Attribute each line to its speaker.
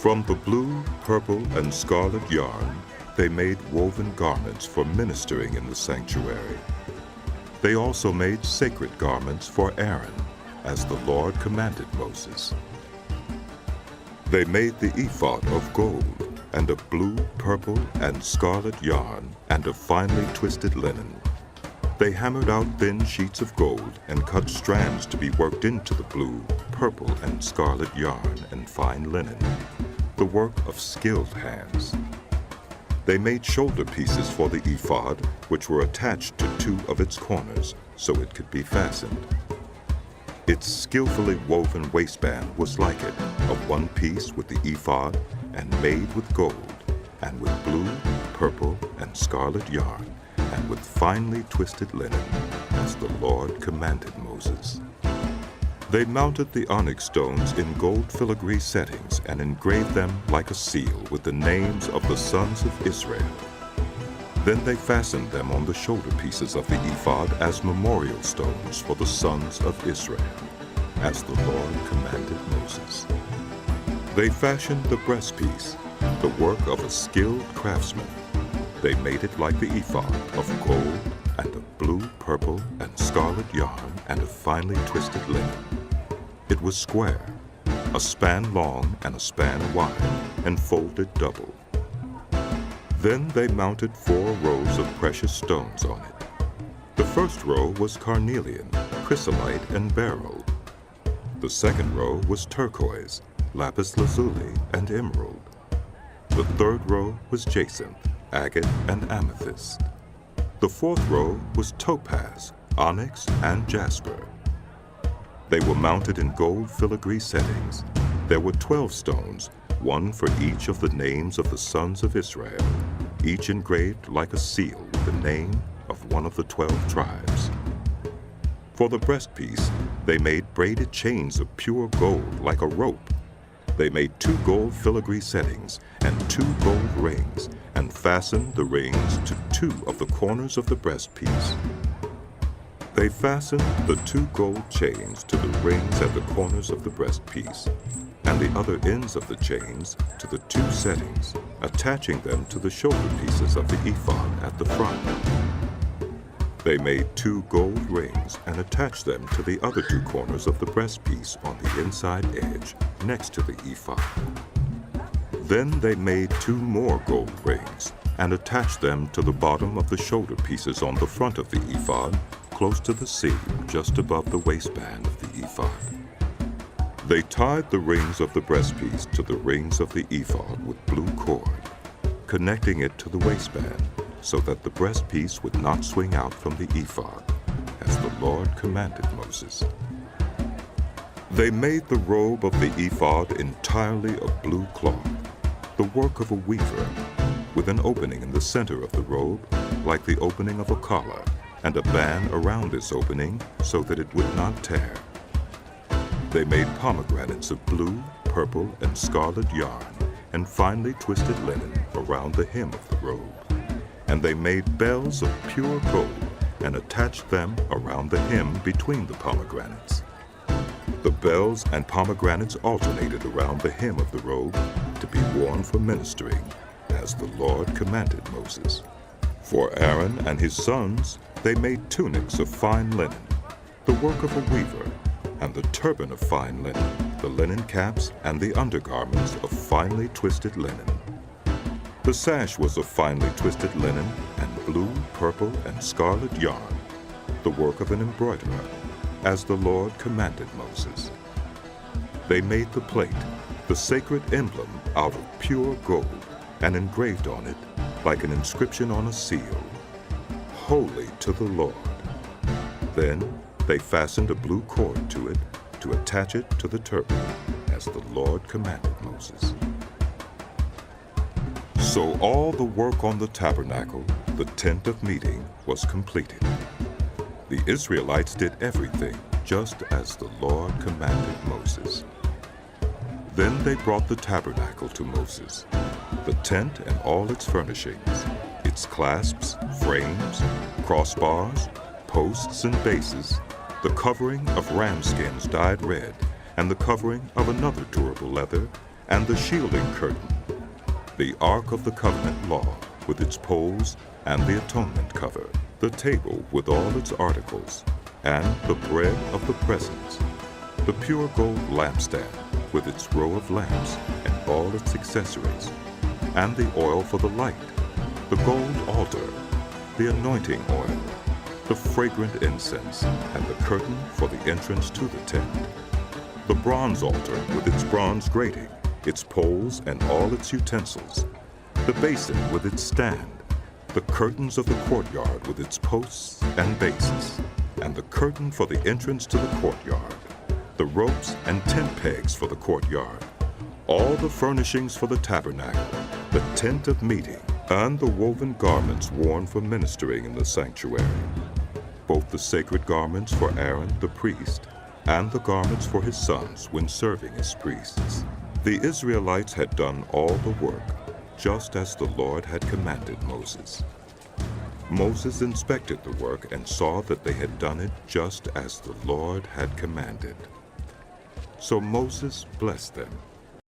Speaker 1: From the blue, purple, and scarlet yarn, they made woven garments for ministering in the sanctuary. They also made sacred garments for Aaron, as the Lord commanded Moses. They made the ephod of gold, and of blue, purple, and scarlet yarn, and of finely twisted linen. They hammered out thin sheets of gold and cut strands to be worked into the blue, purple, and scarlet yarn and fine linen, the work of skilled hands. They made shoulder pieces for the ephod, which were attached to two of its corners so it could be fastened. Its skillfully woven waistband was like it, of one piece with the ephod and made with gold, and with blue, purple, and scarlet yarn, and with finely twisted linen, as the Lord commanded Moses. They mounted the onyx stones in gold filigree settings and engraved them like a seal with the names of the sons of Israel. Then they fastened them on the shoulder pieces of the ephod as memorial stones for the sons of Israel, as the Lord commanded Moses. They fashioned the breastpiece, the work of a skilled craftsman. They made it like the ephod, of gold and of blue, purple, and scarlet yarn, and of finely twisted linen. It was square, a span long and a span wide, and folded double. Then they mounted 4 rows of precious stones on it. The first row was carnelian, chrysolite, and beryl. The second row was turquoise, lapis lazuli, and emerald. The third row was jacinth, agate, and amethyst. The fourth row was topaz, onyx, and jasper. They were mounted in gold filigree settings. There were 12 stones, one for each of the names of the sons of Israel, each engraved like a seal with the name of one of the 12 tribes. For the breastpiece, they made braided chains of pure gold like a rope. They made 2 gold filigree settings and 2 gold rings, and fastened the rings to 2 of the corners of the breastpiece. They fastened the 2 gold chains to the rings at the corners of the breastpiece, and the other ends of the chains to the 2 settings, attaching them to the shoulder pieces of the ephod at the front. They made 2 gold rings and attached them to the other 2 corners of the breastpiece on the inside edge next to the ephod. Then they made 2 more gold rings and attached them to the bottom of the shoulder pieces on the front of the ephod, close to the seam just above the waistband of the ephod. They tied the rings of the breastpiece to the rings of the ephod with blue cord, connecting it to the waistband so that the breastpiece would not swing out from the ephod, as the Lord commanded Moses. They made the robe of the ephod entirely of blue cloth, the work of a weaver, with an opening in the center of the robe, like the opening of a collar, and a band around this opening so that it would not tear. They made pomegranates of blue, purple, and scarlet yarn, and finely twisted linen around the hem of the robe. And they made bells of pure gold and attached them around the hem between the pomegranates. The bells and pomegranates alternated around the hem of the robe to be worn for ministering, as the Lord commanded Moses. For Aaron and his sons, they made tunics of fine linen, the work of a weaver, and the turban of fine linen, the linen caps, and the undergarments of finely twisted linen. The sash was of finely twisted linen and blue, purple, and scarlet yarn, the work of an embroiderer, as the Lord commanded Moses. They made the plate, the sacred emblem, out of pure gold, and engraved on it, like an inscription on a seal, "Holy to the Lord." Then they fastened a blue cord to it to attach it to the turban, as the Lord commanded Moses. So all the work on the tabernacle, the tent of meeting, was completed. The Israelites did everything just as the Lord commanded Moses. Then they brought the tabernacle to Moses, the tent and all its furnishings, its clasps, frames, crossbars, posts and bases, the covering of ram skins dyed red, and the covering of another durable leather, and the shielding curtain, the Ark of the Covenant law with its poles and the atonement cover, the table with all its articles, and the bread of the presence, the pure gold lampstand with its row of lamps and all its accessories, and the oil for the light, the gold altar, the anointing oil, the fragrant incense, and the curtain for the entrance to the tent, the bronze altar with its bronze grating, its poles and all its utensils, the basin with its stand, the curtains of the courtyard with its posts and bases, and the curtain for the entrance to the courtyard, the ropes and tent pegs for the courtyard, all the furnishings for the tabernacle, the tent of meeting, and the woven garments worn for ministering in the sanctuary, both the sacred garments for Aaron the priest and the garments for his sons when serving as priests. The Israelites had done all the work, just as the Lord had commanded Moses. Moses inspected the work and saw that they had done it just as the Lord had commanded. So Moses blessed them